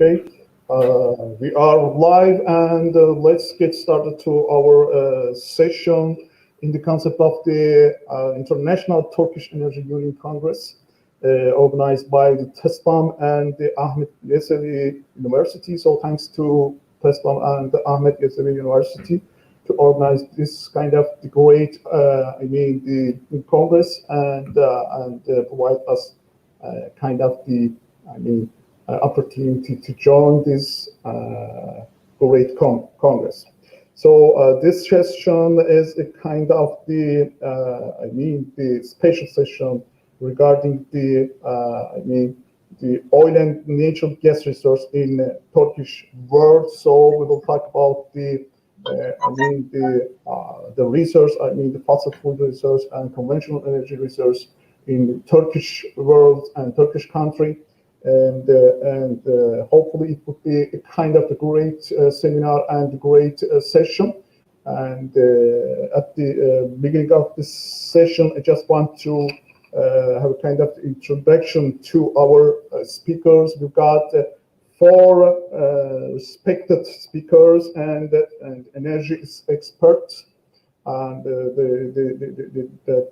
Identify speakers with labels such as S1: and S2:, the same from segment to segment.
S1: Okay, we are live, and let's get started to our session in the concept of the International Turkish Energy Union Congress, organized by the TESPAM and the Ahmet Yesevi University. So thanks to TESPAM and the Ahmet Yesevi University to organize this kind of great, the Congress and provide us kind of the, opportunity to join this great Congress. So this session is a kind of the, the special session regarding the, the oil and natural gas resource in Turkish world. So we will talk about the, the resource, the fossil fuel resource and conventional energy resource in the Turkish world and Turkish country. And hopefully it would be a kind of a great seminar and great session. And at the beginning of this session, I just want to have a kind of introduction to our speakers. We've got 4 respected speakers and energy experts and that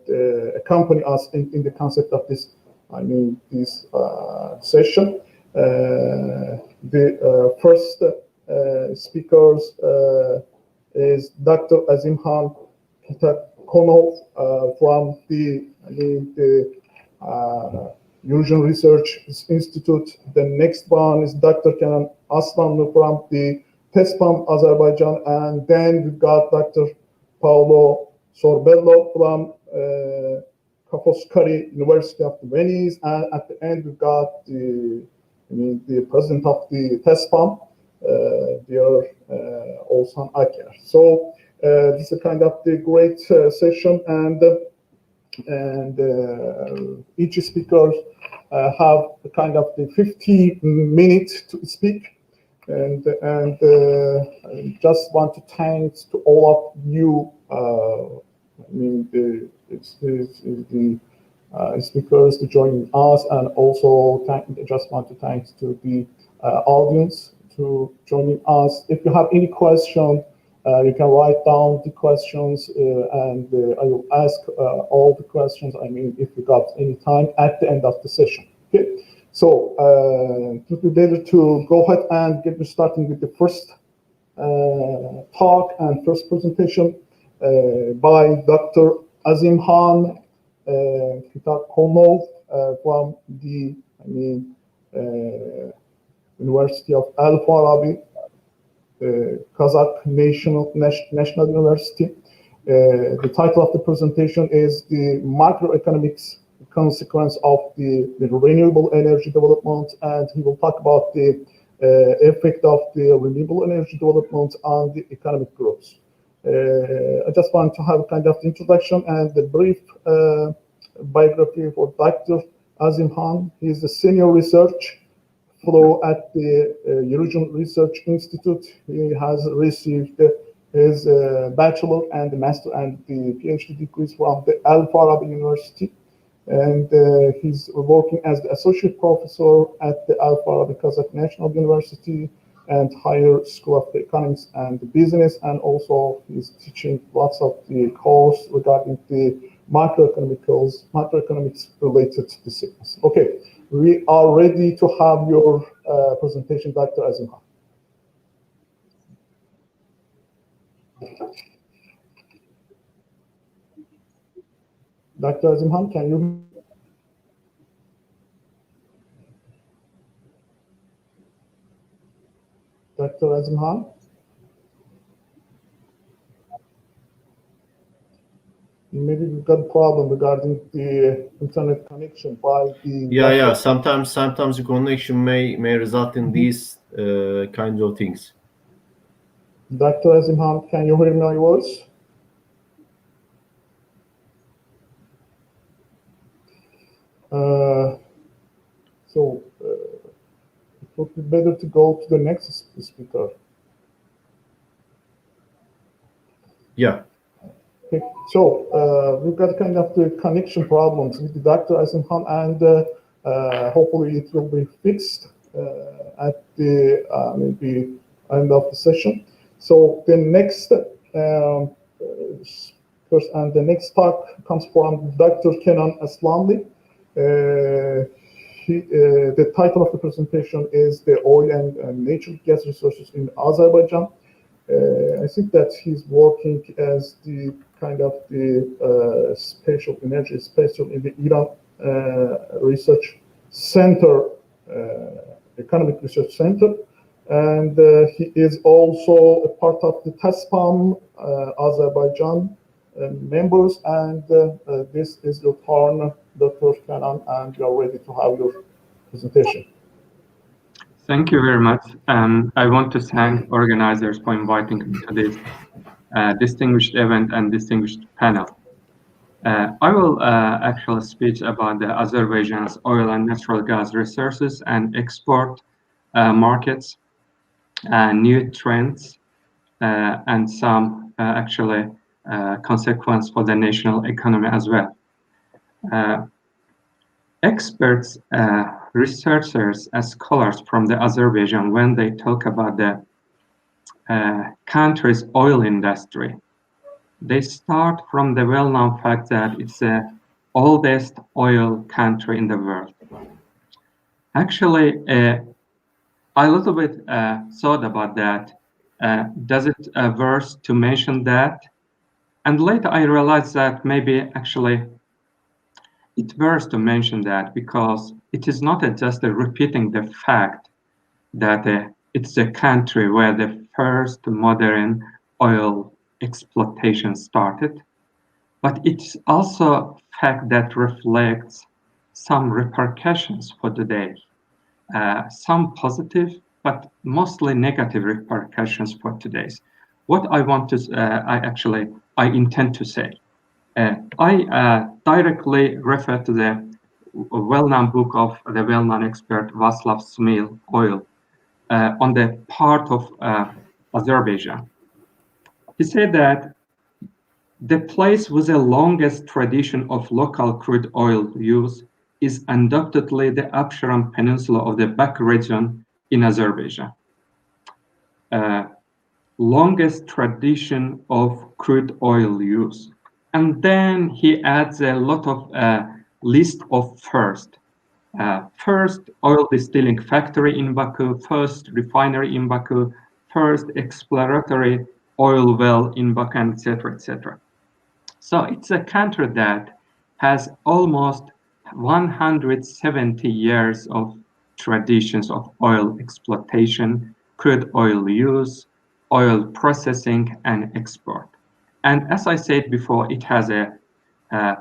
S1: accompany us in the concept of this. This session. The first speakers is Dr. Azimzhan Khitakhunov from the Eurasian Research Institute. The next one is Dr. Kenan Aslanlı from the TESPAM Azerbaycan, and then we've got Dr. Paolo Sobello from Foscori, University of Venice, and at the end we've got the president of the TESPAM, dear Oğuzhan Akyener. So this is kind of the great session, and each speaker have a kind of the 50 minutes to speak, and I just want to thank to all of you. The speakers to join us, and also just want to thank to the audience to joining us. If you have any question, you can write down the questions, and I will ask all the questions. If you got any time at the end of the session. Okay, so it would be better to go ahead and get starting with the first talk and first presentation by Dr. Azimzhan Khitakhunov from the University of Al-Farabi, Kazakh National University. The title of the presentation is the macroeconomics consequence of the renewable energy development, and he will talk about the effect of the renewable energy development on the economic growth. I just want to have a kind of introduction and a brief biography for Dr. Azimzhan. He is a senior research fellow at the Eurasian Research Institute. He has received his bachelor and the master and the PhD degrees from the Al-Farabi University. And he's working as the associate professor at the Al-Farabi Kazakh National University and Higher School of the Economics and the Business, and also he's teaching lots of the course regarding the macroeconomics related disciplines. Okay, we are ready to have your presentation, Dr. Azimzhan. Dr. Azimzhan, can you? Dr. Azimzhan? Maybe we've got a problem regarding the internet connection by the...
S2: Yeah. Sometimes the connection may result in these kinds of things.
S1: Dr. Azimzhan, can you hear my voice? It would be better to go to the next speaker.
S2: Yeah.
S1: Okay, so we've got kind of the connection problems with Dr. Azimzhan, and hopefully it will be fixed. at the maybe end of the session. So the next first and the next talk comes from Dr. Kenan Aslanlı. The title of the presentation is the oil and natural gas resources in Azerbaijan. I think that he's working as the kind of the spatial energy special in the Iran Research Center, Economic Research Center. And he is also a part of the TESPAM Azerbaycan members. And this is your turn, Dr. Kenan, and you are ready to have your presentation.
S3: Thank you very much. I want to thank organizers for inviting me to this distinguished event and distinguished panel. I will actually speak about the Azerbaijan's oil and natural gas resources and export markets, new trends, and some actually consequence for the national economy as well. Experts, researchers, and scholars from the Azerbaijan, when they talk about the country's oil industry, they start from the well-known fact that it's the oldest oil country in the world. Actually, I a little bit thought about that. Does it worth to mention that? And later I realized that maybe actually it's worth to mention that because it is not just repeating the fact that it's a country where the first modern oil exploitation started, but it's also a fact that reflects some repercussions for today, some positive, but mostly negative repercussions for today's. What I want to, I intend to say, I directly refer to the well-known book of the well-known expert Václav Smil, Oil, on the part of Azerbaijan. He said that the place with the longest tradition of local crude oil use is undoubtedly the Absheron Peninsula of the Baku region in Azerbaijan. Longest tradition of crude oil use. And then he adds a lot of list of first oil distilling factory in Baku, first refinery in Baku, first exploratory oil well in Baku, etc., etc. So it's a country that has almost 170 years of traditions of oil exploitation, crude oil use, oil processing, and export. And as I said before, it has a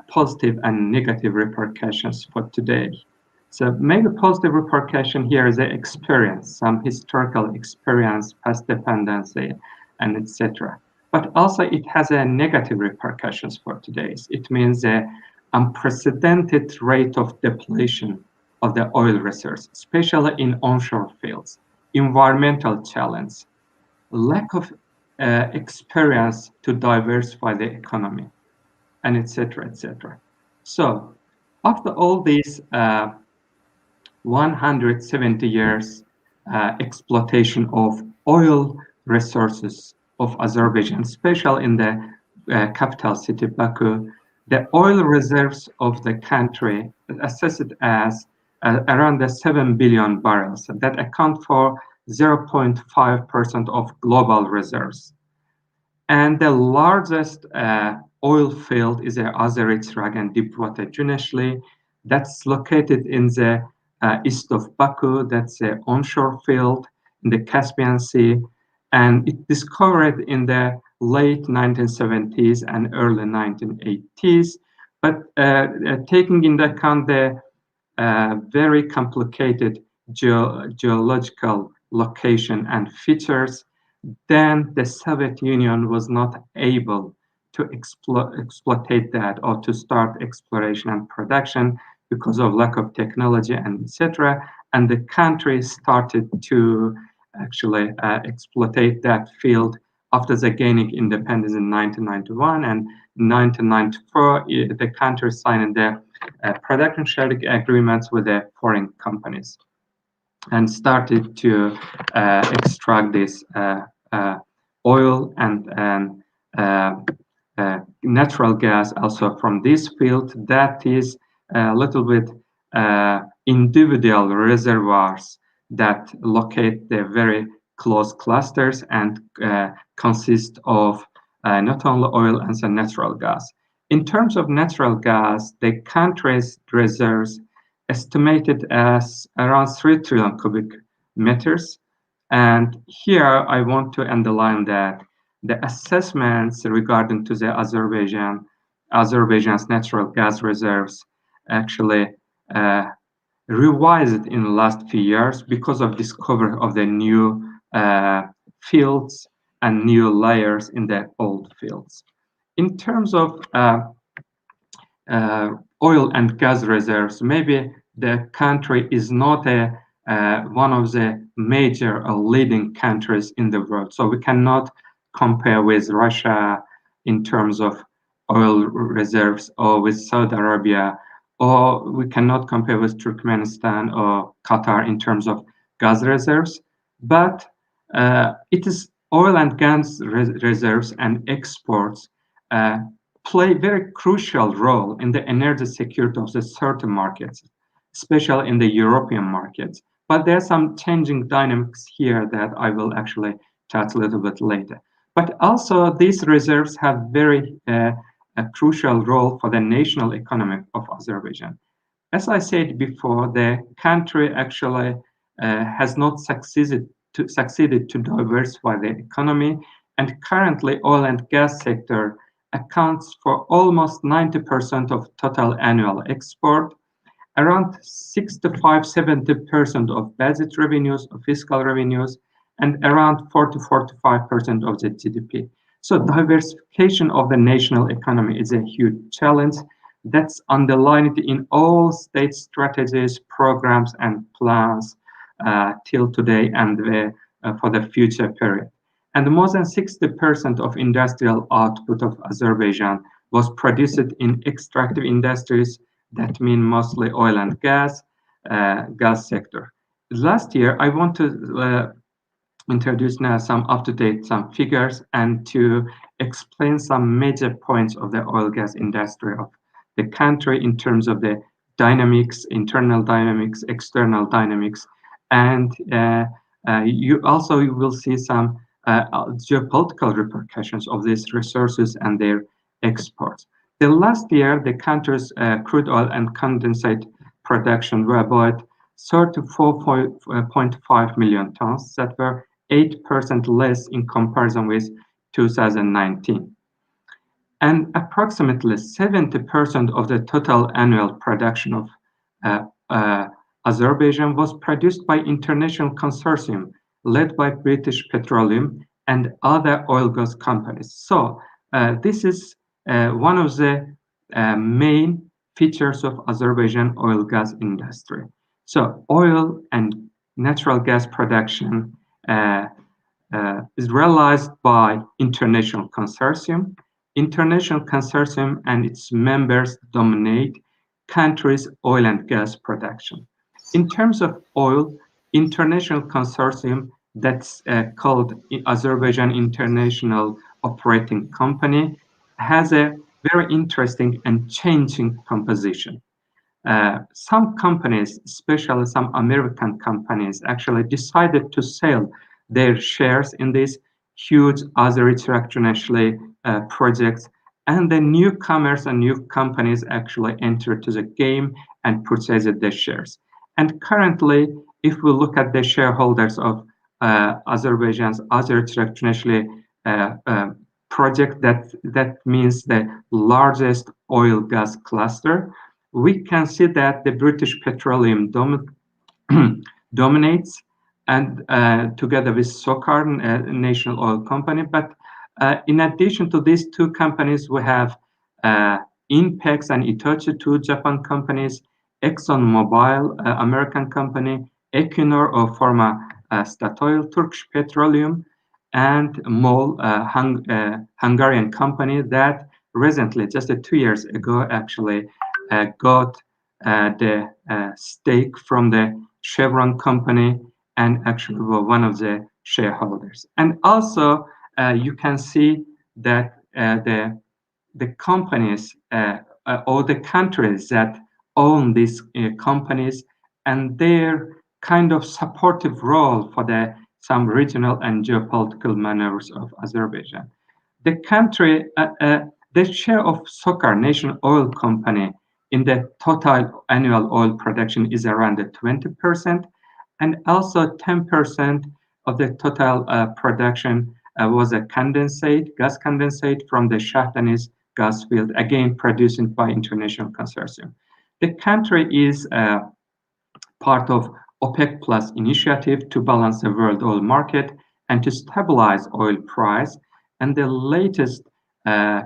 S3: positive and negative repercussions for today. So maybe positive repercussion here is the experience, some historical experience, past dependency, and etc. But also it has a negative repercussions for today's. It means the unprecedented rate of depletion of the oil resource, especially in onshore fields, environmental challenge, lack of experience to diversify the economy, and etc., etc. So after all these 170 years exploitation of oil resources of Azerbaijan, especially in the capital city Baku, the oil reserves of the country assessed as around the 7 billion barrels that account for 0.5% of global reserves. And the largest oil field is the Azeri-Tragan Deepwater Juneshli. That's located in the east of Baku. That's an onshore field in the Caspian Sea. And it discovered in the late 1970s and early 1980s. But taking into account the very complicated geological location and features, then the Soviet Union was not able to exploit that or to start exploration and production because of lack of technology and etc. And the country started to actually exploit that field after the gaining independence in 1991 and 1994. The country signed the production sharing agreements with the foreign companies. and started to extract this oil and natural gas also from this field. That is a little bit individual reservoirs that locate the very close clusters and consist of not only oil and some natural gas. In terms of natural gas, the country's reserves estimated as around 3 trillion cubic meters. And here I want to underline that the assessments regarding to the Azerbaijan's natural gas reserves actually revised in the last few years because of discovery of the new fields and new layers in the old fields. In terms of oil and gas reserves, maybe the country is not one of the major leading countries in the world. So we cannot compare with Russia in terms of oil reserves, or with Saudi Arabia, or we cannot compare with Turkmenistan or Qatar in terms of gas reserves. But it is oil and gas reserves and exports play a very crucial role in the energy security of the certain markets, especially in the European markets. But there are some changing dynamics here that I will actually touch a little bit later. But also these reserves have very a crucial role for the national economy of Azerbaijan. As I said before, the country actually has not succeeded to diversify the economy, and currently oil and gas sector accounts for almost 90% of total annual export, around 65-70% of budget revenues, of fiscal revenues, and around 40-45% of the GDP. So diversification of the national economy is a huge challenge that's underlined in all state strategies, programs, and plans till today and for the future period. And more than 60% of industrial output of Azerbaijan was produced in extractive industries, that mean mostly oil and gas sector. Last year, I want to introduce now some up-to-date figures and to explain some major points of the oil gas industry of the country in terms of the dynamics, internal dynamics, external dynamics, and you will see some geopolitical repercussions of these resources and their exports. The last year, the country's crude oil and condensate production were about 34.5 million tons, that were 8% less in comparison with 2019. And approximately 70% of the total annual production of Azerbaijan was produced by international consortium led by British Petroleum and other oil gas companies. So this is one of the main features of Azerbaijan oil gas industry. So oil and natural gas production is realized by international consortium. International consortium and its members dominate countries' oil and gas production. In terms of oil, international consortium that's called Azerbaijan International Operating Company has a very interesting and changing composition. Some companies, especially some American companies, actually decided to sell their shares in these huge Azeri international projects, and the newcomers and new companies actually entered to the game and purchased their shares. And currently, if we look at the shareholders of Azerbaijan's Azeri international project, that means the largest oil gas cluster, we can see that the British Petroleum dominates, and together with SOCAR, national oil company. But in addition to these two companies, we have INPEX and Etthadi, two Japan companies, ExxonMobil, American company, Equinor or former Statoil, Turkish Petroleum, and MOL, Hungarian company that recently, just 2 years ago, actually got the stake from the Chevron company, and actually were one of the shareholders. And also, you can see that the companies or the countries that own these companies and their kind of supportive role for some regional and geopolitical maneuvers of Azerbaijan. The country, the share of SOCAR, National Oil Company, in the total annual oil production is around 20%, and also 10% of the total production was a condensate, gas condensate from the Shah Deniz gas field, again produced by international consortium. The country is part of OPEC Plus initiative to balance the world oil market and to stabilize oil price. And the latest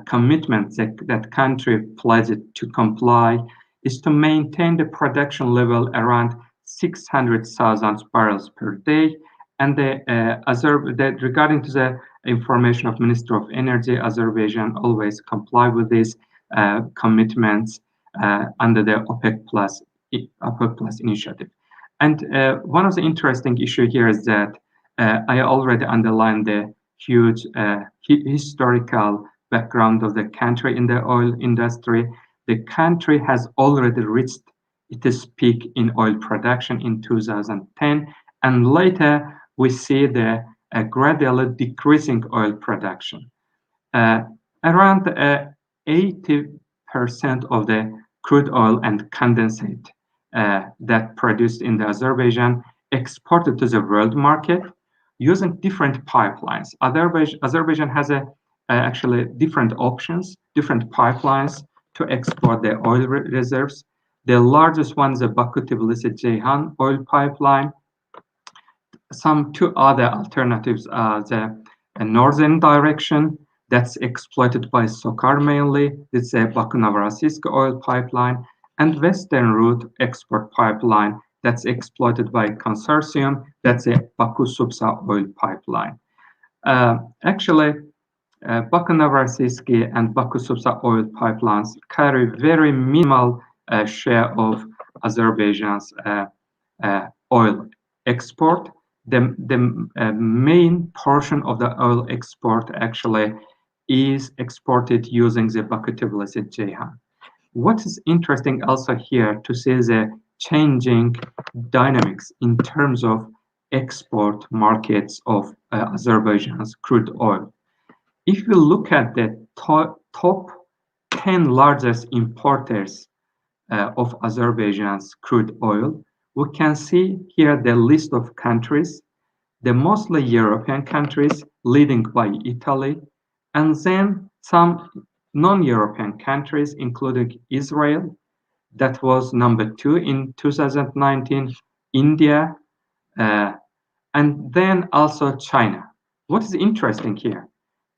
S3: commitment that country pledged to comply is to maintain the production level around 600,000 barrels per day. And regarding to the information of Minister of Energy, Azerbaijan always comply with these commitments under the OPEC Plus initiative. And one of the interesting issue here is that I already underlined the huge historical background of the country in the oil industry. The country has already reached its peak in oil production in 2010, and later we see the gradually decreasing oil production. Around 80% of the crude oil and condensate that produced in the Azerbaijan exported to the world market using different pipelines. Azerbaijan has actually different options, different pipelines to export their oil reserves. The largest one is the Baku-Tbilisi-Ceyhan oil pipeline. Some two other alternatives are the northern direction that's exploited by SOCAR mainly. It's a Baku-Novorossiysk oil pipeline, and western route export pipeline that's exploited by consortium. That's a Baku-Supsa oil pipeline. Actually, Baku-Novorossiysk and Baku-Supsa oil pipelines carry very minimal share of Azerbaijan's oil export. The main portion of the oil export actually is exported using the Baku-Tbilisi-Ceyhan. What is interesting also here to see the changing dynamics in terms of export markets of Azerbaijan's crude oil. If you look at the top 10 largest importers of Azerbaijan's crude oil, we can see here the list of countries, the mostly European countries, leading by Italy, and then some non-European countries, including Israel, that was number 2 in 2019, India, and then also China. What is interesting here?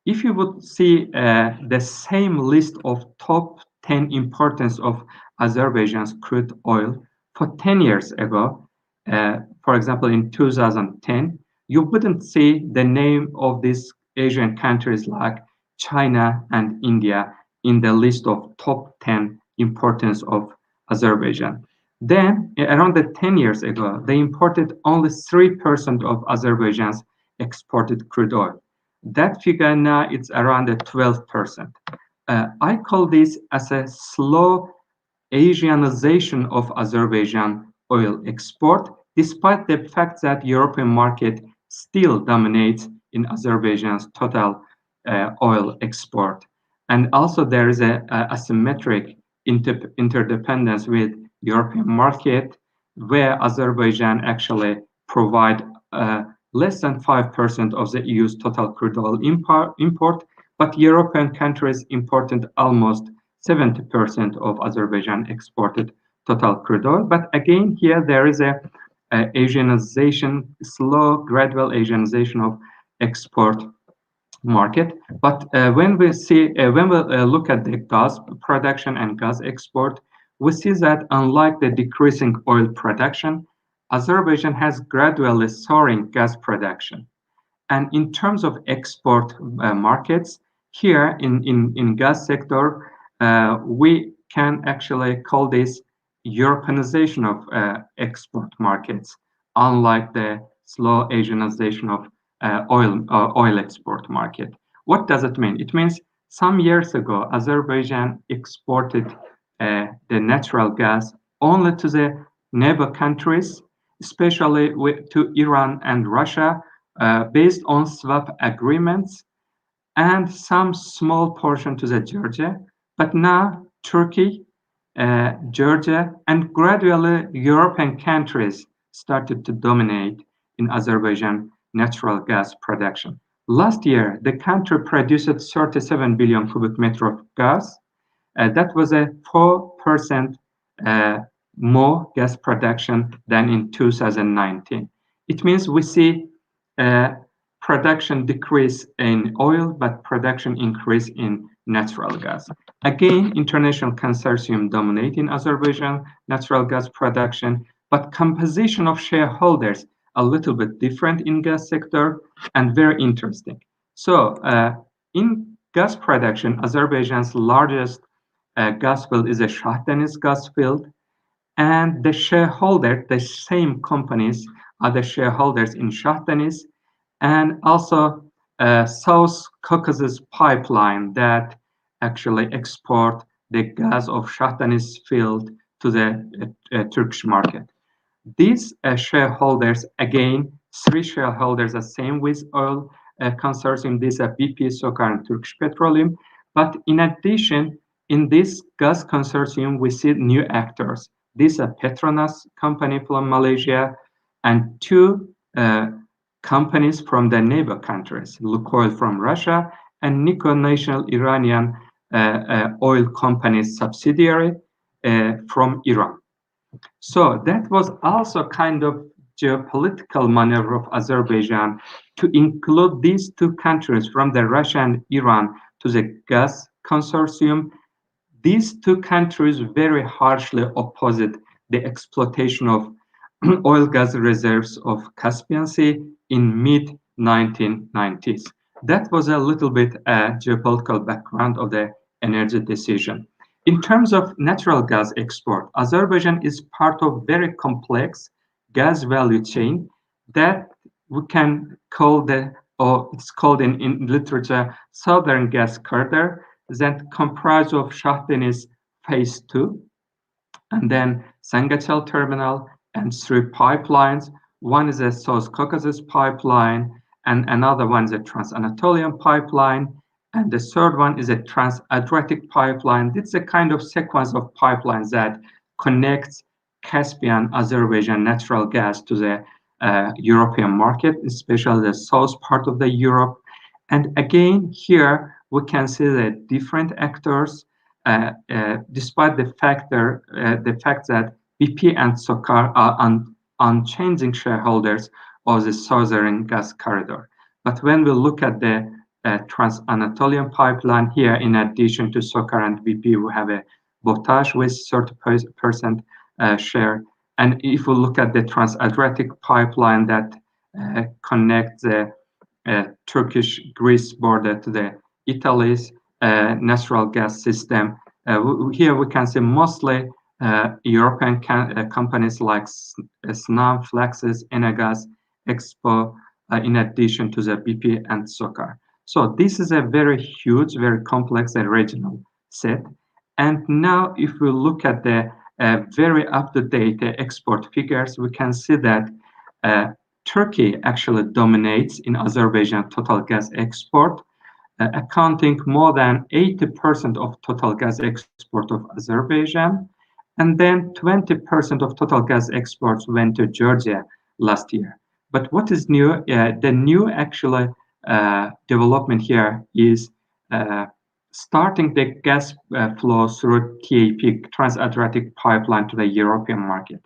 S3: If you would see the same list of top 10 importance of Azerbaijan's crude oil for 10 years ago, for example, in 2010, you wouldn't see the name of these Asian countries like China and India in the list of top 10 importance of Azerbaijan. Then, around 10 years ago, they imported only 3% of Azerbaijan's exported crude oil. That figure now it's around 12%. I call this as a slow Asianization of Azerbaijan oil export, despite the fact that European market still dominates in Azerbaijan's total oil export. And also there is a asymmetric interdependence with European market, where Azerbaijan actually provide less than 5% of the EU's total crude oil import, but European countries imported almost 70% of Azerbaijan exported total crude oil. But again, here there is a Asianization, slow, gradual Asianization of export market. But when we look at the gas production and gas export, we see that unlike the decreasing oil production, Azerbaijan has gradually soaring gas production. And in terms of export markets, here in gas sector, we can actually call this Europeanization of export markets, unlike the slow Asianization of oil export market. What does it mean? It means some years ago, Azerbaijan exported the natural gas only to the neighbor countries, especially to Iran and Russia, based on swap agreements, and some small portion to the Georgia. But now Turkey, Georgia, and gradually European countries started to dominate in Azerbaijan natural gas production. Last year, the country produced 37 billion cubic meter of gas. That was a 4% more gas production than in 2019. It means we see production decrease in oil, but production increase in natural gas. Again, international consortium dominate in Azerbaijan natural gas production, but composition of shareholders a little bit different in gas sector and very interesting. So in gas production, Azerbaijan's largest gas field is a Shah Deniz gas field, and the shareholder, the same companies are the shareholders in Shah Deniz, and also South Caucasus pipeline that actually export the gas of Shah Deniz field to the Turkish market. These shareholders, again, three shareholders are same with oil consortium. These are BP, SOCAR, and Turkish Petroleum. But in addition, in this gas consortium, we see new actors. These are Petronas company from Malaysia and two companies from the neighbor countries, Lukoil from Russia and Nikko National Iranian oil company subsidiary from Iran. So that was also kind of geopolitical maneuver of Azerbaijan to include these two countries from the Russia and Iran to the gas consortium. These two countries very harshly opposed the exploitation of oil gas reserves of Caspian Sea in mid-1990s. That was a little bit geopolitical background of the energy decision. In terms of natural gas export, Azerbaijan is part of very complex gas value chain that we can call it's called in literature, Southern Gas Corridor, that comprise of Shah Deniz Phase 2, and then Sangachal Terminal, and three pipelines. One is a South Caucasus pipeline, and another one is a Trans-Anatolian pipeline, and the third one is a Trans-Adriatic pipeline. It's a kind of sequence of pipelines that connects Caspian, Azerbaijan natural gas to the European market, especially the south part of the Europe. And again, here we can see the different actors, despite the fact that BP and SOCAR are unchanging shareholders of the Southern Gas Corridor. But when we look at the Trans-Anatolian pipeline here, in addition to SOCAR and BP, we have a Botash with 30% share. And if we look at the Trans-Adriatic pipeline that connects the Turkish-Greece border to the Italy's natural gas system, here we can see mostly European companies like Snam, Flaxus, Enagas, Expo, in addition to the BP and SOCAR. So this is a very huge, very complex and regional set. And now if we look at the very up-to-date export figures, we can see that Turkey actually dominates in Azerbaijan total gas export, accounting more than 80% of total gas export of Azerbaijan. And then 20% of total gas exports went to Georgia last year. But what is new? The new actually development here is starting the gas flow through TAP, Trans-Adriatic pipeline, to the European market.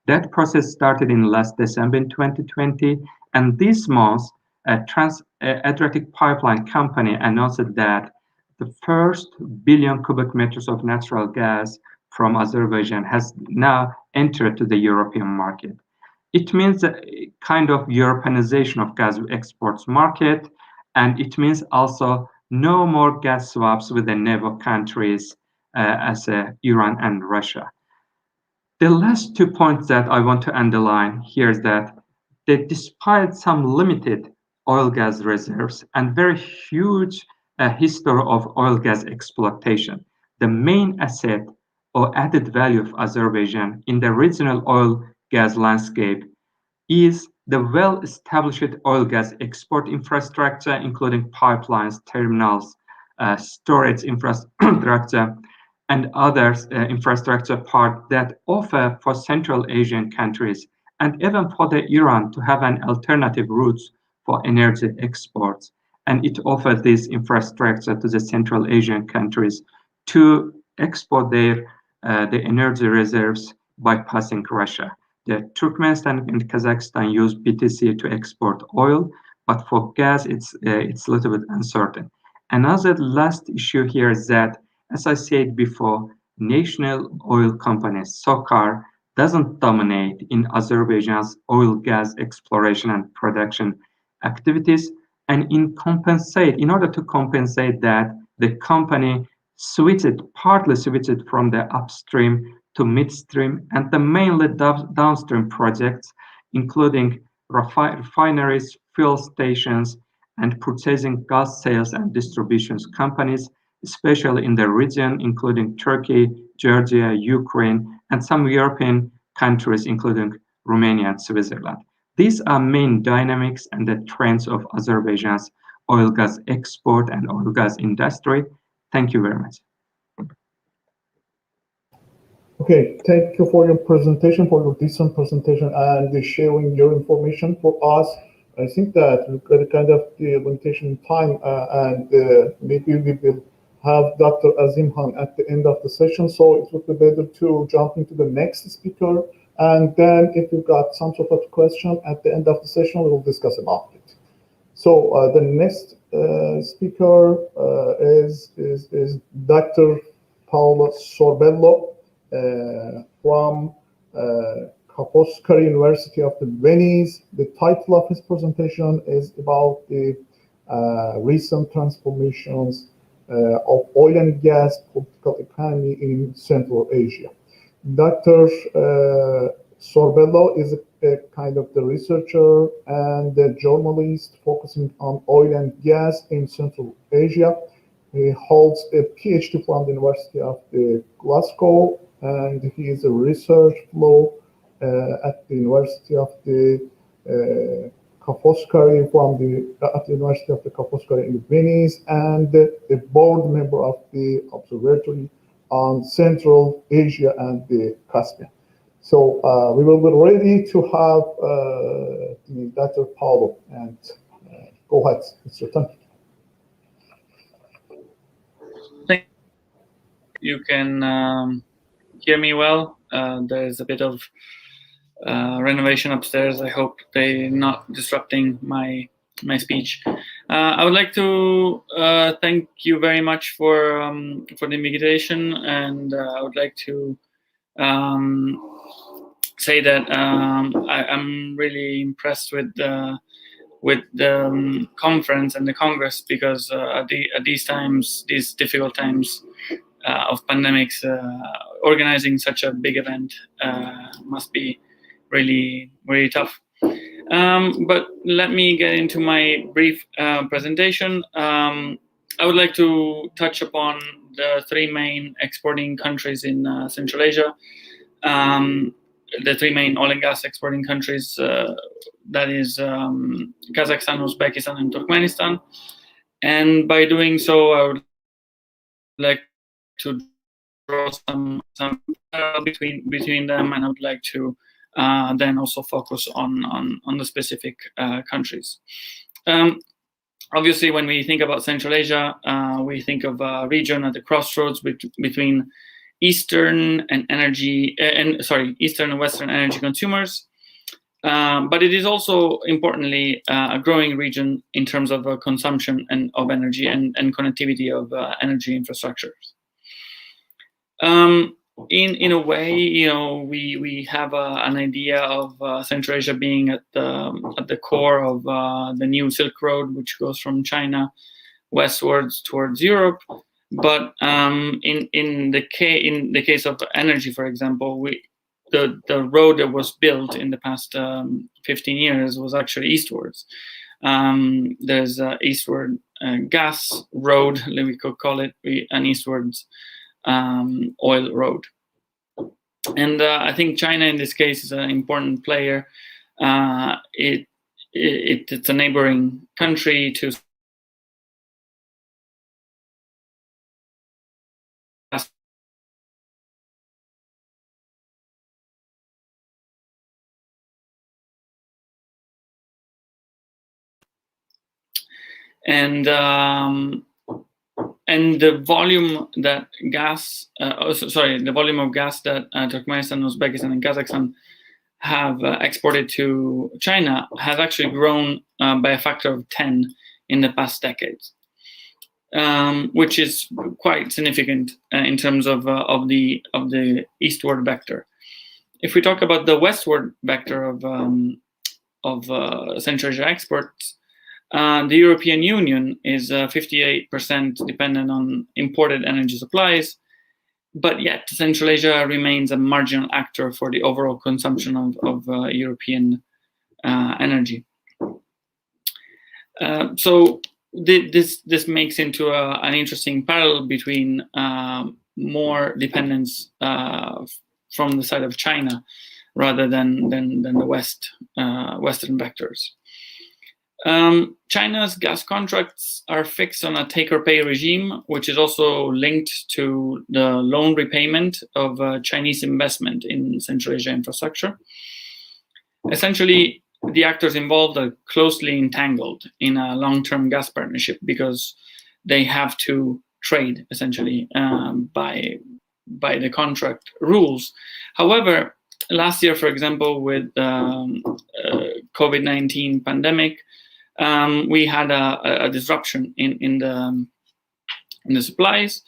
S3: That process started in last December in 2020, and this month, a Trans-Adriatic pipeline company announced that the first billion cubic meters of natural gas from Azerbaijan has now entered to the European market. It means a kind of Europeanization of gas exports market, and it means also no more gas swaps with the neighbor countries as Iran and Russia. The last 2 points that I want to underline here is that despite some limited oil gas reserves and very huge history of oil gas exploitation, the main asset or added value of Azerbaijan in the regional oil gas landscape is the well-established oil gas export infrastructure, including pipelines, terminals, storage infrastructure, and other infrastructure part that offer for Central Asian countries and even for the Iran to have an alternative routes for energy exports. And it offers this infrastructure to the Central Asian countries to export their the energy reserves bypassing Russia. The Turkmenistan and Kazakhstan use BTC to export oil, but for gas, it's a little bit uncertain. Another last issue here is that, as I said before, national oil companies, SOCAR, doesn't dominate in Azerbaijan's oil gas exploration and production activities. And in order to compensate that, the company partly switched from the upstream to midstream and the mainly downstream projects, including refineries, fuel stations, and purchasing gas sales and distributions companies, especially in the region, including Turkey, Georgia, Ukraine, and some European countries, including Romania and Switzerland. These are main dynamics and the trends of Azerbaijan's oil gas export and oil gas industry. Thank you very much.
S1: Okay, thank you for your presentation, for your decent presentation and sharing your information for us. I think that we've got a kind of limitation in time, and maybe we will have Dr. Azimzhan at the end of the session, so it would be better to jump into the next speaker, and then if you've got some sort of question at the end of the session, we will discuss about it. So the next speaker is Dr. Paolo Sobello from Foscori University of the Venice. The title of his presentation is about the recent transformations of oil and gas political economy in Central Asia. Dr. Sobello is a kind of the researcher and the journalist focusing on oil and gas in Central Asia. He holds a PhD from the University of Glasgow, and he is a research fellow at the University of the Foscori at the University of the Foscori in Venice, and a board member of the Observatory on Central Asia and the Caspian. So we will be ready to have Dr. Paolo, and go ahead, it's your turn.
S4: You can hear me well. There's a bit of renovation upstairs. I hope they're not disrupting my speech. I would like to thank you very much for the invitation, and I would like to say that I'm really impressed with the conference and the Congress, because at these times, these difficult times of pandemics, organizing such a big event must be really, really tough. But let me get into my brief presentation. I would like to touch upon the three main exporting countries in Central Asia, the three main oil and gas exporting countries, that is Kazakhstan, Uzbekistan, and Turkmenistan. And by doing so, I would like to draw some between them, and I would like to then also focus on the specific countries. Obviously, when we think about Central Asia, we think of a region at the crossroads between Eastern and Eastern and Western energy consumers. But it is also importantly a growing region in terms of consumption of energy and connectivity of energy infrastructures. In a way, we have an idea of Central Asia being at the core of the new Silk Road, which goes from China westwards towards Europe. But in the case of energy, for example, the road that was built in the past 15 years was actually eastwards. There's eastward gas road, we could call it, an eastwards oil road. And I think China in this case is an important player. It's a neighboring country to and the volume that gas, the volume of gas that Turkmenistan, Uzbekistan, and Kazakhstan have exported to China has actually grown by a factor of 10 in the past decades, which is quite significant in terms of the eastward vector. If we talk about the westward vector of Central Asia exports, the European Union is 58% dependent on imported energy supplies, but yet Central Asia remains a marginal actor for the overall consumption of European energy. So this makes into an interesting parallel between more dependence from the side of China rather than the Western vectors. China's gas contracts are fixed on a take-or-pay regime, which is also linked to the loan repayment of Chinese investment in Central Asia infrastructure. Essentially, the actors involved are closely entangled in a long-term gas partnership because they have to trade, essentially, by the contract rules. However, last year, for example, with COVID-19 pandemic, we had a disruption in the supplies,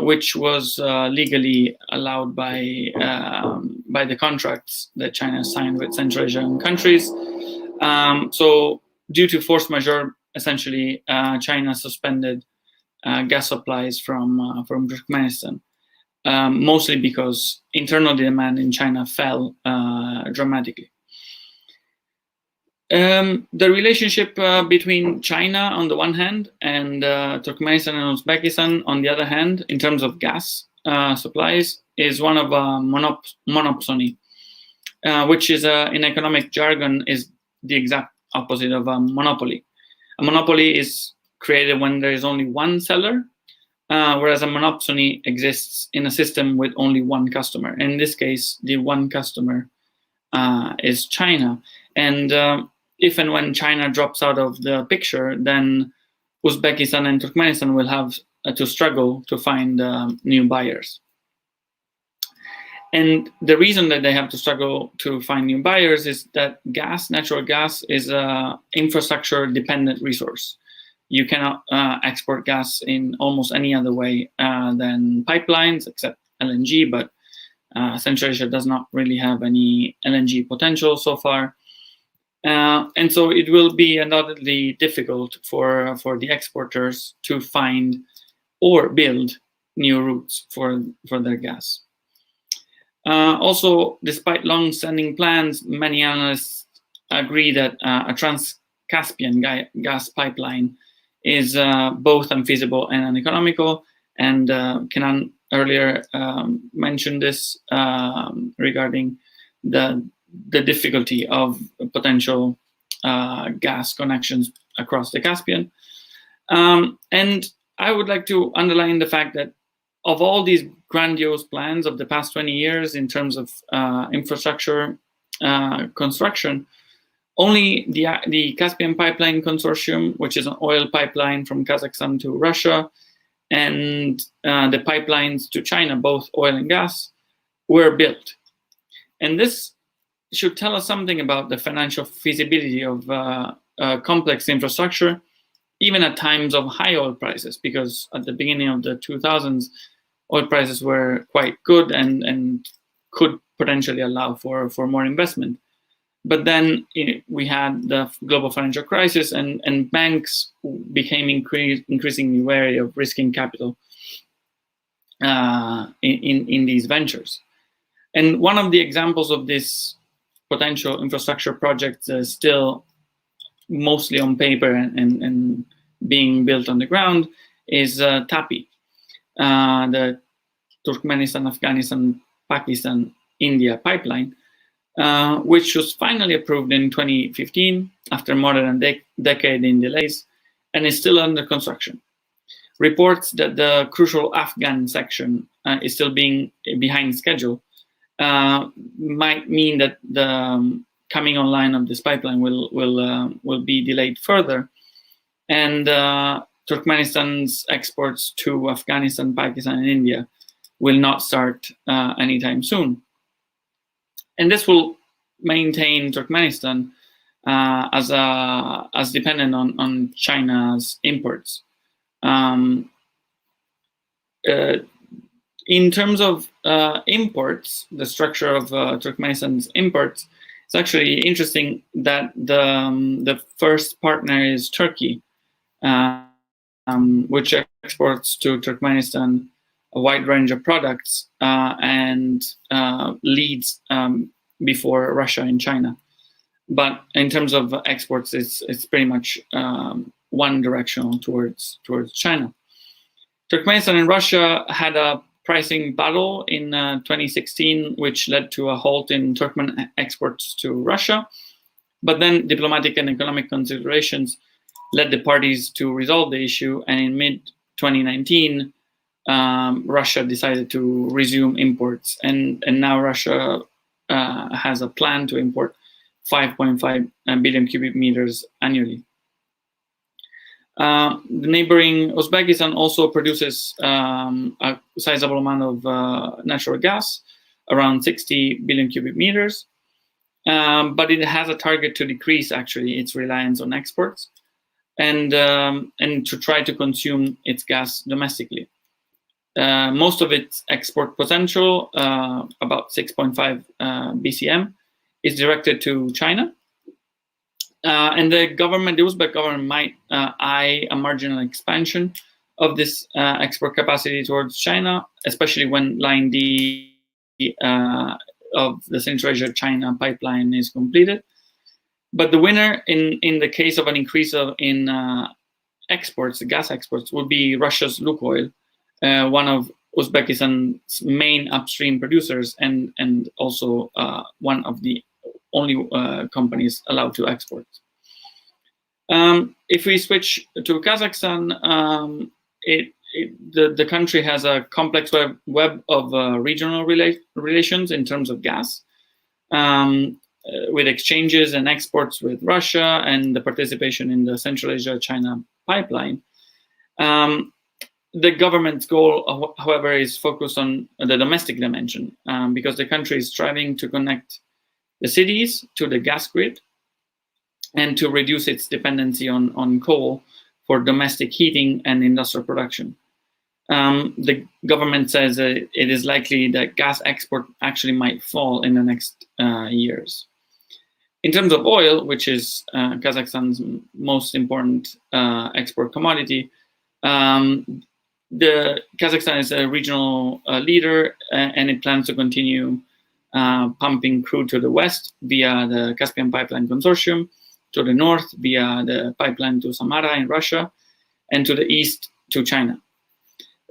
S4: which was legally allowed by the contracts that China signed with Central Asian countries. So, due to force majeure, essentially, China suspended gas supplies from Turkmenistan, mostly because internal demand in China fell dramatically. The relationship between China on the one hand and Turkmenistan and Uzbekistan on the other hand, in terms of gas supplies, is one of monopsony, which is in economic jargon is the exact opposite of a monopoly. A monopoly is created when there is only one seller, whereas a monopsony exists in a system with only one customer. In this case, the one customer is China. And if and when China drops out of the picture, then Uzbekistan and Turkmenistan will have to struggle to find new buyers. And the reason that they have to struggle to find new buyers is that natural gas, is an infrastructure-dependent resource. You cannot export gas in almost any other way than pipelines, except LNG, but Central Asia does not really have any LNG potential so far. And so it will be undoubtedly difficult for the exporters to find or build new routes for their gas. Also, despite long-standing plans, many analysts agree that a Trans-Caspian gas pipeline is both unfeasible and uneconomical. And Kenan earlier mentioned this regarding the difficulty of potential gas connections across the Caspian. And I would like to underline the fact that of all these grandiose plans of the past 20 years in terms of infrastructure construction, only the Caspian Pipeline Consortium, which is an oil pipeline from Kazakhstan to Russia, and the pipelines to China, both oil and gas, were built. And this should tell us something about the financial feasibility of complex infrastructure, even at times of high oil prices, because at the beginning of the 2000s, oil prices were quite good and could potentially allow for more investment. But then we had the global financial crisis, and banks became increasingly wary of risking capital in these ventures. And one of the examples of this potential infrastructure project still mostly on paper and being built on the ground is TAPI, the Turkmenistan, Afghanistan, Pakistan, India pipeline, which was finally approved in 2015 after more than a decade in delays and is still under construction. Reports that the crucial Afghan section is still being behind schedule might mean that the coming online of this pipeline will be delayed further, and Turkmenistan's exports to Afghanistan, Pakistan, and India will not start anytime soon. And this will maintain Turkmenistan as dependent on China's imports. In terms of imports, the structure of Turkmenistan's imports, it's actually interesting that the first partner is Turkey, which exports to Turkmenistan a wide range of products and leads before Russia and China. But in terms of exports, it's pretty much one directional towards China. Turkmenistan and Russia had a pricing battle in 2016, which led to a halt in Turkmen exports to Russia. But then diplomatic and economic considerations led the parties to resolve the issue. And in mid-2019, Russia decided to resume imports. And now Russia has a plan to import 5.5 billion cubic meters annually. The neighboring Uzbekistan also produces a sizable amount of natural gas, around 60 billion cubic meters, but it has a target to decrease actually its reliance on exports and to try to consume its gas domestically. Most of its export potential, about 6.5 BCM, is directed to China. And the Uzbek government might eye a marginal expansion of this export capacity towards China, especially when Line D of the Central Asia-China pipeline is completed. But the winner in the case of an increase in exports, the gas exports, would be Russia's Lukoil, one of Uzbekistan's main upstream producers and also one of the only companies allowed to export. If we switch to Kazakhstan, the country has a complex web of regional relations in terms of gas, with exchanges and exports with Russia and the participation in the Central Asia-China pipeline. The government's goal, however, is focused on the domestic dimension because the country is striving to connect the cities to the gas grid and to reduce its dependency on coal for domestic heating and industrial production. The government says that it is likely that gas export actually might fall in the next years. In terms of oil, which is Kazakhstan's most important export commodity, the Kazakhstan is a regional leader and it plans to continue pumping crude to the west via the Caspian Pipeline Consortium, to the north via the pipeline to Samara in Russia, and to the east to China.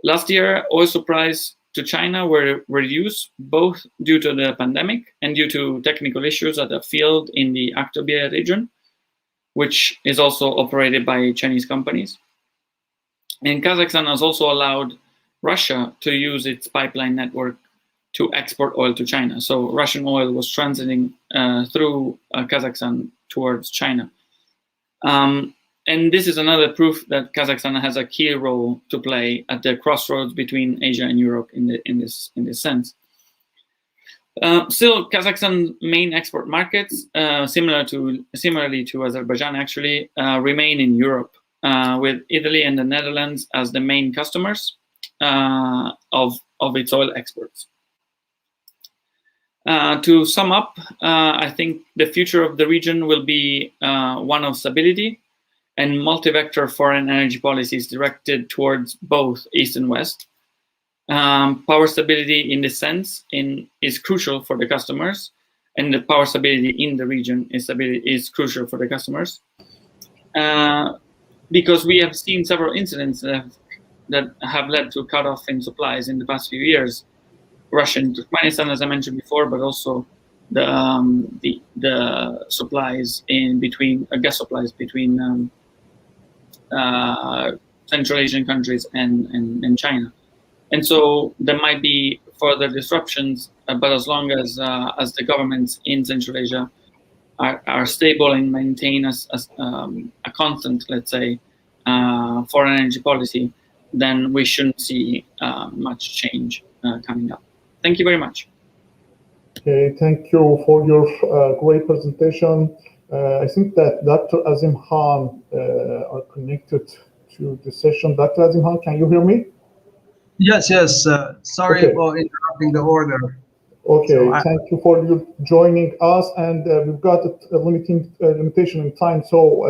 S4: Last year, oil supplies to China were reduced both due to the pandemic and due to technical issues at the field in the Aktobe region, which is also operated by Chinese companies. And Kazakhstan has also allowed Russia to use its pipeline network to export oil to China. So Russian oil was transiting through Kazakhstan towards China. And this is another proof that Kazakhstan has a key role to play at the crossroads between Asia and Europe in this sense. Still, Kazakhstan's main export markets, similarly to Azerbaijan actually, remain in Europe, with Italy and the Netherlands as the main customers of its oil exports. To sum up, I think the future of the region will be one of stability and multi-vector foreign energy policies directed towards both East and West. power stability in this sense is crucial for the customers, and the power stability in the region is crucial for the customers. Because we have seen several incidents that have led to cut-off in supplies in the past few years. Russia and Turkmenistan, as I mentioned before, but also the supplies in between gas supplies between Central Asian countries and China. And so there might be further disruptions, but as long as the governments in Central Asia are stable and maintain a constant, let's say, foreign energy policy, then we shouldn't see much change coming up. Thank you very much.
S1: Okay, thank you for your great presentation. I think that Dr. Azimzhan are connected to the session. Dr. Azimzhan, can you hear me?
S5: Yes. Sorry
S1: Okay.
S5: for interrupting the order.
S1: Okay,
S5: So
S1: thank you for you joining us, and we've got a limitation in time, so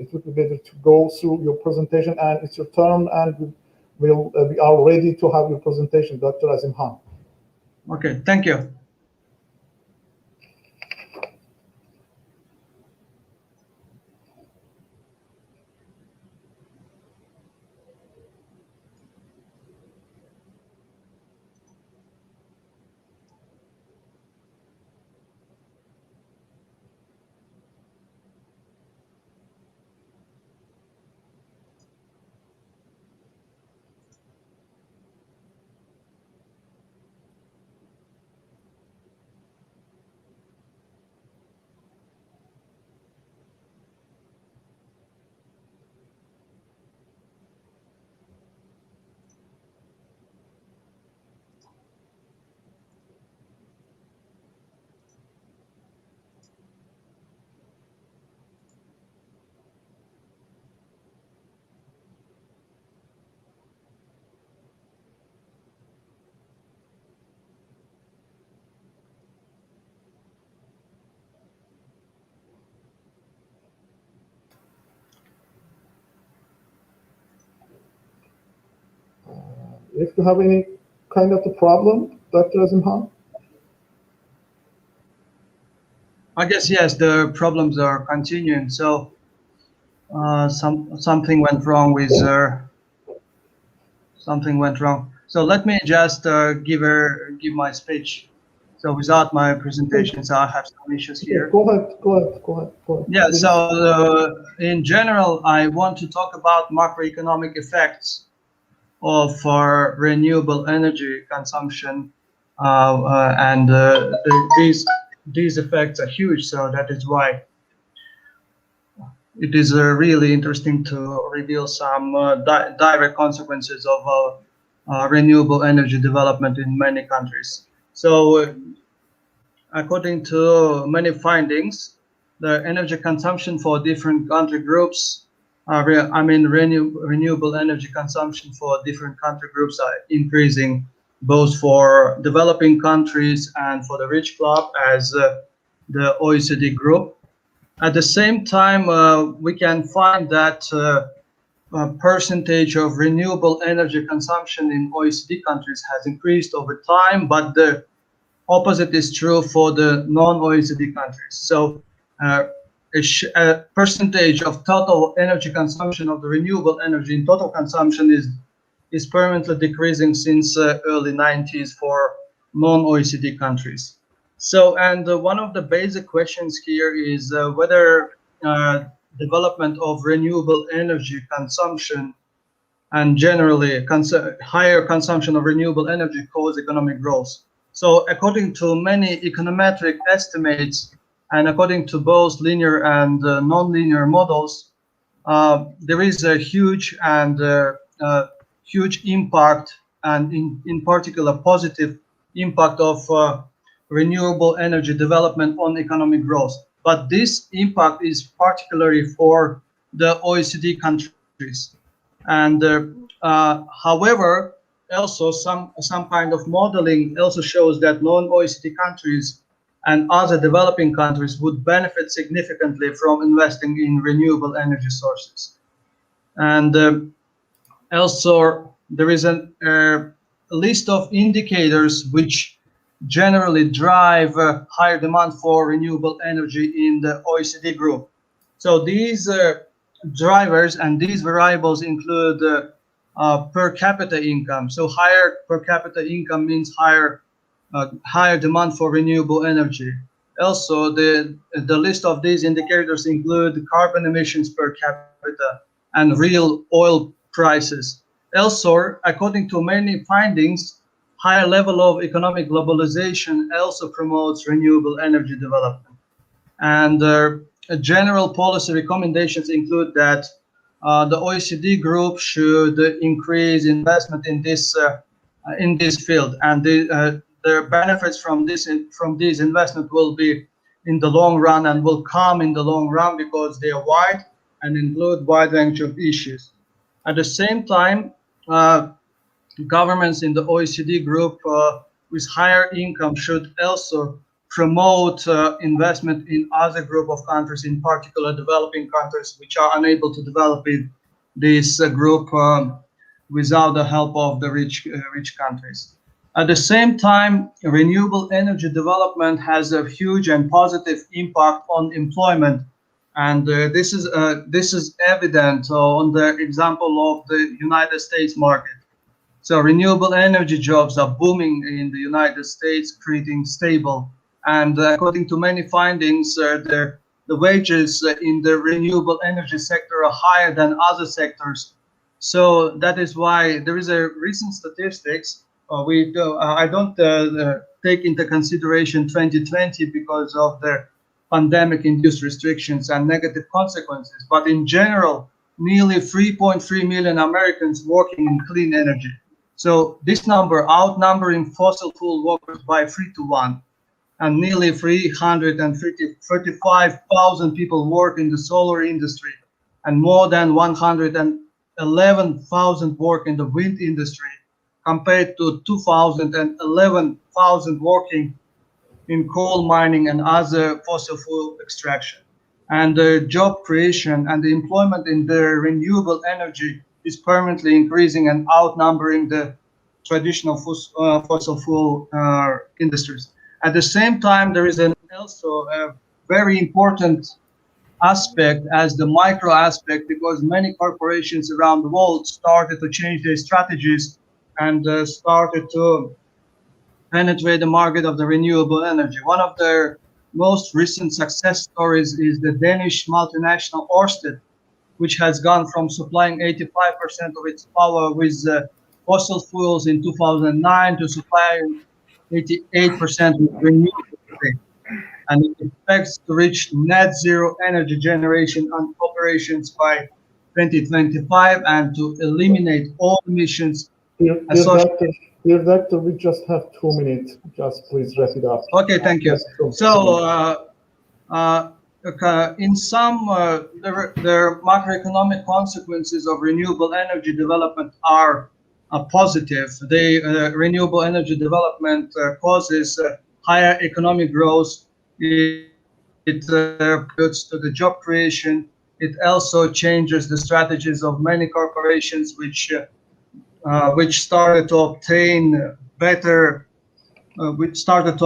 S1: it would be better to go through your presentation, and it's your turn, and we are ready to have your presentation, Dr. Azimzhan.
S5: Okay, thank you.
S1: If you have any kind of a problem, Dr. Azimzhan?
S5: I guess yes, the problems are continuing. So something went wrong with something went wrong. So let me just give my speech. So without my presentation, so I have some issues here.
S1: Go ahead.
S5: Yeah. So in general, I want to talk about macroeconomic effects of renewable energy consumption, and these effects are huge. So that is why it is really interesting to reveal some direct consequences of renewable energy development in many countries. So according to many findings, the energy consumption for different country groups, renewable energy consumption for different country groups are increasing, both for developing countries and for the rich club as the OECD group. At the same time, we can find that percentage of renewable energy consumption in OECD countries has increased over time, but the opposite is true for the non-OECD countries. So a percentage of total energy consumption of the renewable energy in total consumption is permanently decreasing since early 90s for non-OECD countries. So, and one of the basic questions here is whether development of renewable energy consumption and generally higher consumption of renewable energy cause economic growth. So according to many econometric estimates, and according to both linear and non-linear models, there is a huge impact, and in particular positive impact of renewable energy development on economic growth. But this impact is particularly for the OECD countries. And however, also some kind of modeling also shows that non-OECD countries and other developing countries would benefit significantly from investing in renewable energy sources. And also there is list of indicators which generally drive higher demand for renewable energy in the OECD group. So these drivers and these variables include per capita income. So higher per capita income means higher demand for renewable energy. Also, the list of these indicators include carbon emissions per capita and real oil prices. Also, according to many findings, higher level of economic globalization also promotes renewable energy development. And general policy recommendations include that the OECD group should increase investment in this field, and the benefits from this investment will be in the long run and will come in the long run because they are wide and include wide range of issues. At the same time, governments in the OECD group with higher income should also promote investment in other group of countries, in particular developing countries, which are unable to develop in this group without the help of the rich countries. At the same time, renewable energy development has a huge and positive impact on employment, and this is evident on the example of the United States market. So renewable energy jobs are booming in the United States, creating stable. And according to many findings, the wages in the renewable energy sector are higher than other sectors. So that is why there is a recent statistics. I don't take into consideration 2020 because of the pandemic-induced restrictions and negative consequences. But in general, nearly 3.3 million Americans working in clean energy. So this number outnumbering fossil fuel workers by 3-1, and nearly 335,000 people work in the solar industry, and more than 111,000 work in the wind industry, compared to 211,000 working in coal mining and other fossil fuel extraction. And the job creation and the employment in the renewable energy is permanently increasing and outnumbering the traditional fossil fuel industries. At the same time, there is also a very important aspect as the micro aspect, because many corporations around the world started to change their strategies and started to penetrate the market of the renewable energy. One of their most recent success stories is the Danish multinational Ørsted, which has gone from supplying 85% of its power with fossil fuels in 2009 to supplying 88% with renewable energy. And it expects to reach net zero energy generation and operations by 2025 and to eliminate all emissions.
S1: Dear Doctor, we just have 2 minutes. Just please wrap it up.
S5: Okay, thank you. So, in sum, the macroeconomic consequences of renewable energy development are positive. The renewable energy development causes higher economic growth. It contributes to the job creation. It also changes the strategies of many corporations which started to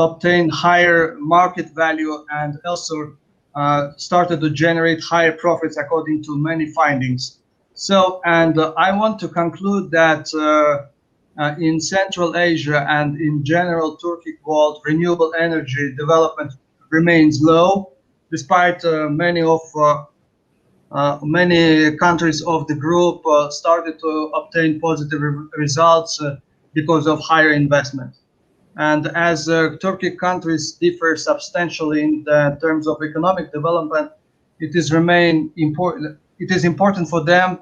S5: obtain higher market value and also started to generate higher profits according to many findings. So, and I want to conclude that in Central Asia and in general Turkic world, renewable energy development remains low, despite many countries of the group started to obtain positive results because of higher investment. And as Turkic countries differ substantially in terms of economic development, it is important for them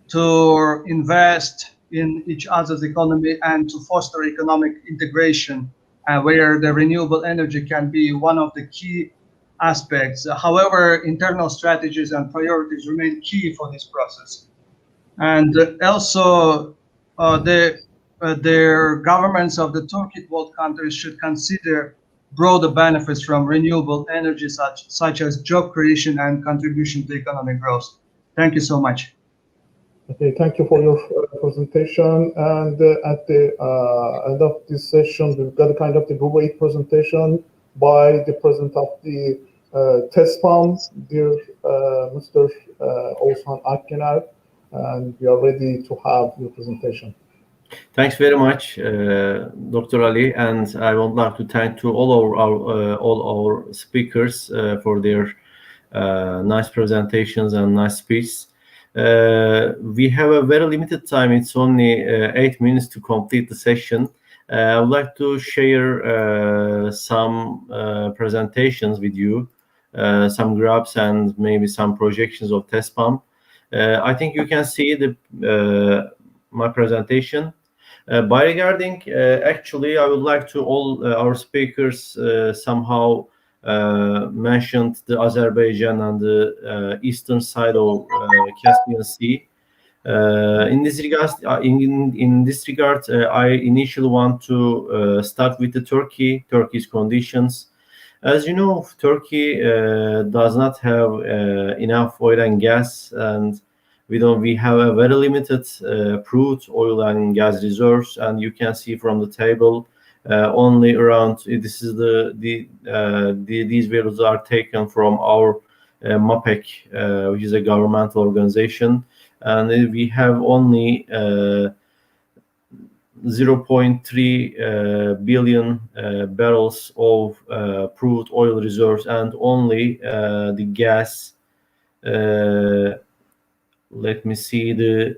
S5: to invest in each other's economy and to foster economic integration, where the renewable energy can be one of the key aspects. However, internal strategies and priorities remain key for this process. And also, their governments of the Turkic world countries should consider broader benefits from renewable energy, such as job creation and contribution to economic growth. Thank you so much.
S1: Okay, thank you for your presentation. And at the end of this session, we've got a kind of the great presentation by the president of the TESPAM, dear Mr. Oğuzhan Akyener, and we are ready to have your presentation.
S2: Thanks very much, Dr. Ali, and I would like to thank to all our speakers for their nice presentations and nice speeches. We have a very limited time. It's only 8 minutes to complete the session. I would like to share some presentations with you, some graphs and maybe some projections of TESPAM. I think you can see my presentation. By regarding, actually, I would like to all our speakers somehow mentioned the Azerbaijan and the eastern side of Caspian Sea. In this regard, I initially want to start with the Turkey's conditions. As you know, Turkey does not have enough oil and gas, and we have a very limited crude oil and gas reserves, and you can see from the table only around, this is these values are taken from our MOPEC, which is a governmental organization, and we have only 0.3 billion barrels of crude oil reserves, and only the gas, let me see, the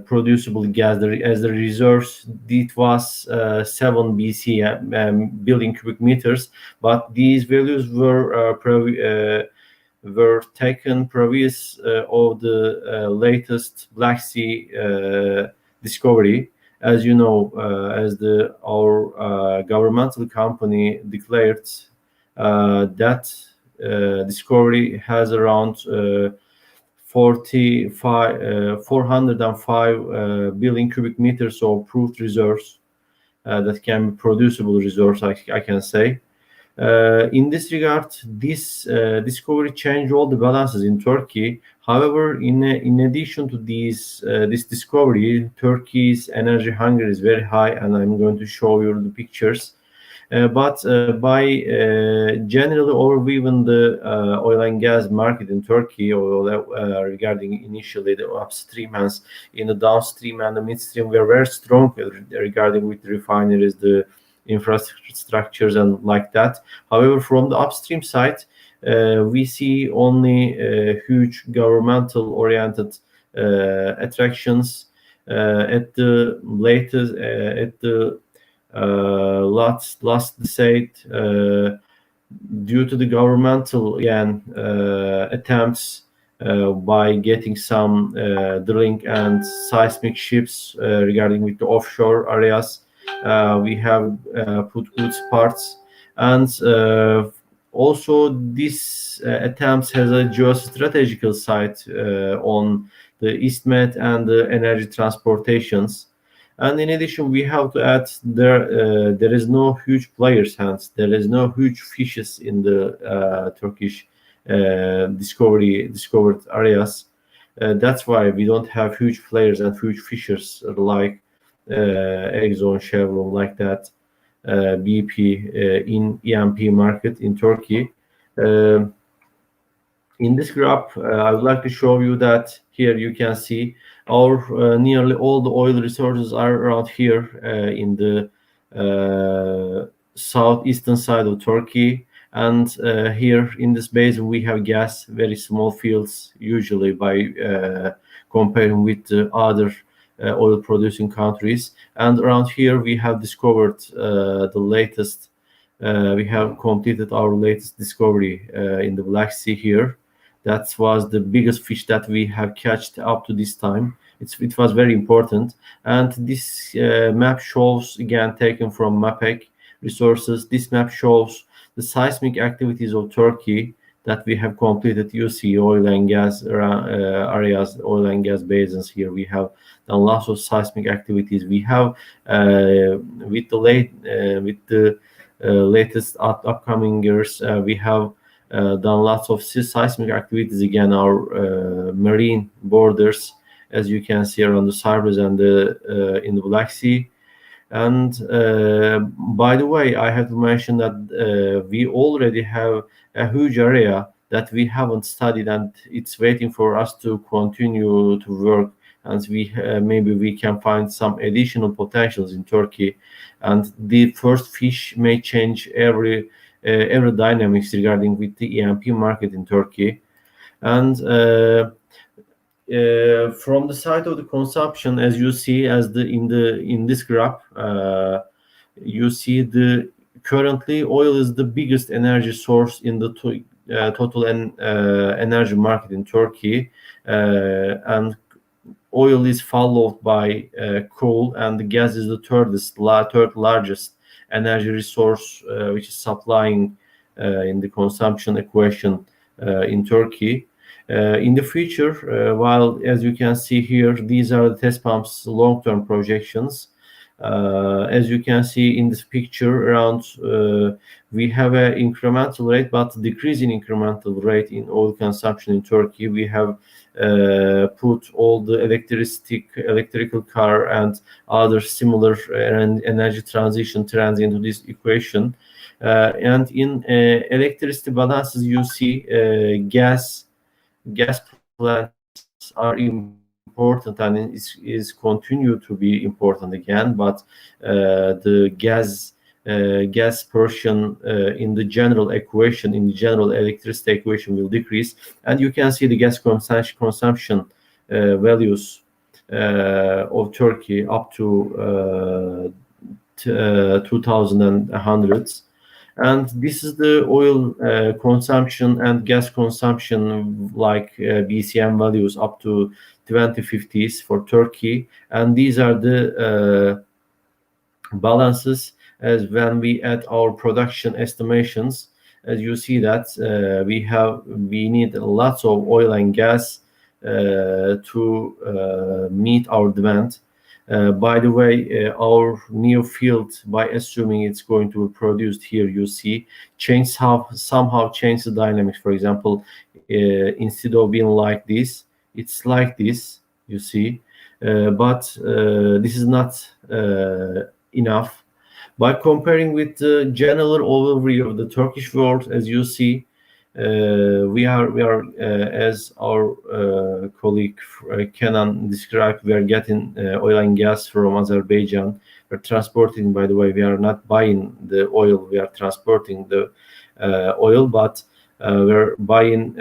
S2: producible gas as the reserves, it was 7 billion cubic meters, but these values were taken previous of the latest Black Sea discovery. As you know, as our governmental company declared that discovery has around 405 billion cubic meters of proved reserves that can be producible reserves, I can say. In this regard, this discovery changed all the balances in Turkey. However, in addition to this discovery, Turkey's energy hunger is very high, and I'm going to show you the pictures. But by generally overviewing the oil and gas market in Turkey, regarding initially the upstream, and in the downstream and the midstream, we are very strong regarding with the refineries, the infrastructures and like that. However, from the upstream side, we see only huge governmental oriented attractions at the latest last decade, due to the governmental attempts by getting some drilling and seismic ships regarding with the offshore areas. We have put good parts, and also this attempts has a geostrategical side on the East Med and the energy transportations. And in addition, we have to add there is no huge players' hands. There is no huge fishes in the Turkish discovered areas. That's why we don't have huge players and huge fishers like Exxon, Chevron, like that, BP in E&P market in Turkey. In this graph, I would like to show you that here you can see our nearly all the oil resources are around here in the southeastern side of Turkey, and here in this basin we have gas, very small fields usually by comparing with the other oil producing countries. And around here we have discovered the latest, we have completed our latest discovery in the Black Sea here. That was the biggest fish that we have catched up to this time. It was very important. And this map shows, again, taken from MAPEC resources. This map shows the seismic activities of Turkey that we have completed. You see oil and gas areas, oil and gas basins here. We have done lots of seismic activities. We have, with the latest upcoming years, we have done lots of seismic activities, again, our marine borders, as you can see around the Cyprus and in the Black Sea. And by the way, I have to mention that we already have a huge area that we haven't studied, and it's waiting for us to continue to work. And maybe we can find some additional potentials in Turkey, and the first fish may change every dynamics regarding with the E&P market in Turkey. And from the side of the consumption, as you see, in this graph, you see currently oil is the biggest energy source in the total energy market in Turkey, and oil is followed by coal, and the gas is the third largest energy resource, which is supplying in the consumption equation in Turkey. In the future, while as you can see here, these are the TESPAM's long-term projections. As you can see in this picture, around we have an incremental rate, but decreasing incremental rate in oil consumption in Turkey. We have put all the electrical car and other similar energy transition trends into this equation. And in electricity balances, you see gas plants are important and is continue to be important again, but the gas portion in the general equation, in the general electricity equation, will decrease. And you can see the gas consumption values of Turkey up to 2100s. And this is the oil consumption and gas consumption, like BCM values up to 2050s for Turkey. And these are the balances as when we add our production estimations. As you see that we need lots of oil and gas to meet our demand. By the way, our new field, by assuming it's going to be produced here, you see, somehow change the dynamics. For example, instead of being like this, it's like this, you see. But this is not enough. By comparing with the general overview of the Turkish world, as you see, we are as our colleague Kenan described, we are getting oil and gas from Azerbaijan. We're transporting, by the way, we are not buying the oil, we are transporting the oil, but we're buying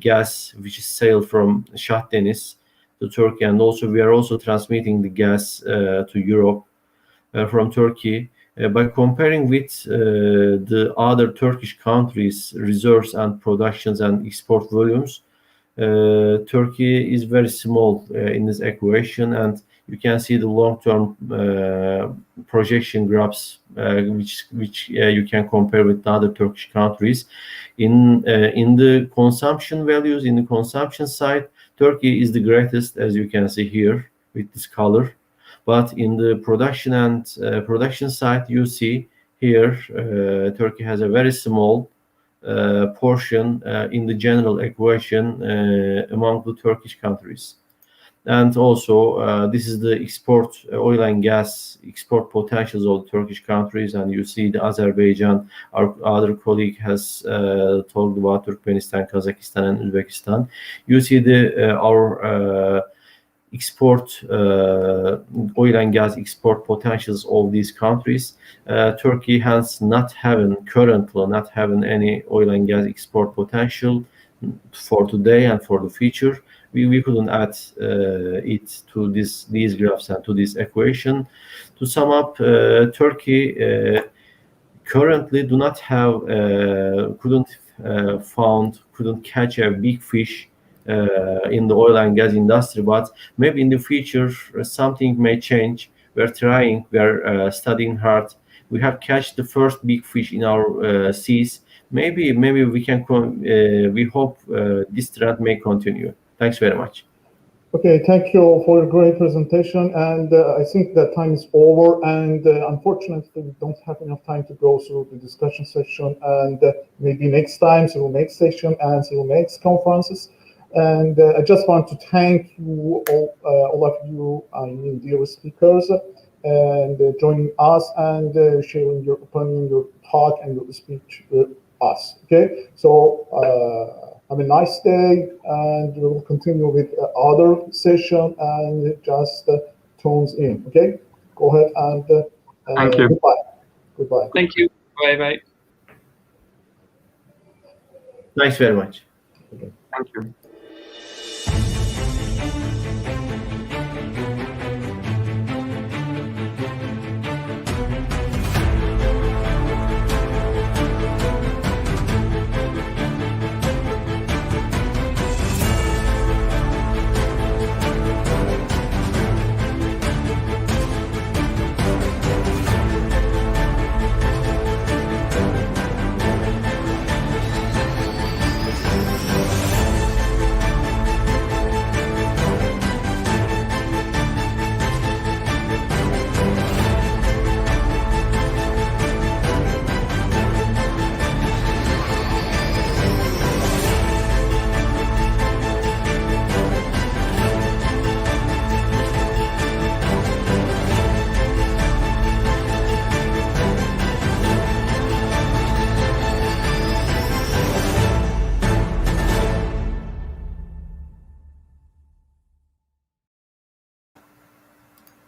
S2: gas which is sailed from Shah Deniz to Turkey, and also we are also transmitting the gas to Europe from Turkey. By comparing with the other Turkish countries' reserves and productions and export volumes, Turkey is very small in this equation, and you can see the long-term projection graphs, which you can compare with the other Turkish countries. In the consumption values, in the consumption side, Turkey is the greatest, as you can see here with this color. But in the production and production side, you see here, Turkey has a very small portion in the general equation among the Turkish countries. And also, this is the export oil and gas export potentials of the Turkish countries. And you see the Azerbaijan, our other colleague has talked about Turkmenistan, Kazakhstan, and Uzbekistan. You see our export oil and gas export potentials of these countries. Turkey has currently not having any oil and gas export potential for today and for the future. We couldn't add it to these graphs and to this equation. To sum up, Turkey currently do not have couldn't catch a big fish in the oil and gas industry, but maybe in the future something may change. We're studying hard. We have catch the first big fish in our seas. Maybe we can. We hope this trend may continue. Thanks very much.
S1: Okay, thank you for your great presentation. And I think that time is over. And unfortunately, we don't have enough time to go through the discussion section. And maybe next time, through next session and through next conferences. And I just want to thank you all of you, dear speakers, and joining us and sharing your opinion, your thought, and your speech with us. Okay, so have a nice day, and we will continue with other session and just tunes in. Okay, go ahead and
S3: Thank you.
S1: goodbye. Goodbye.
S4: Thank you. Bye bye.
S2: Thanks very much.
S3: Thank you.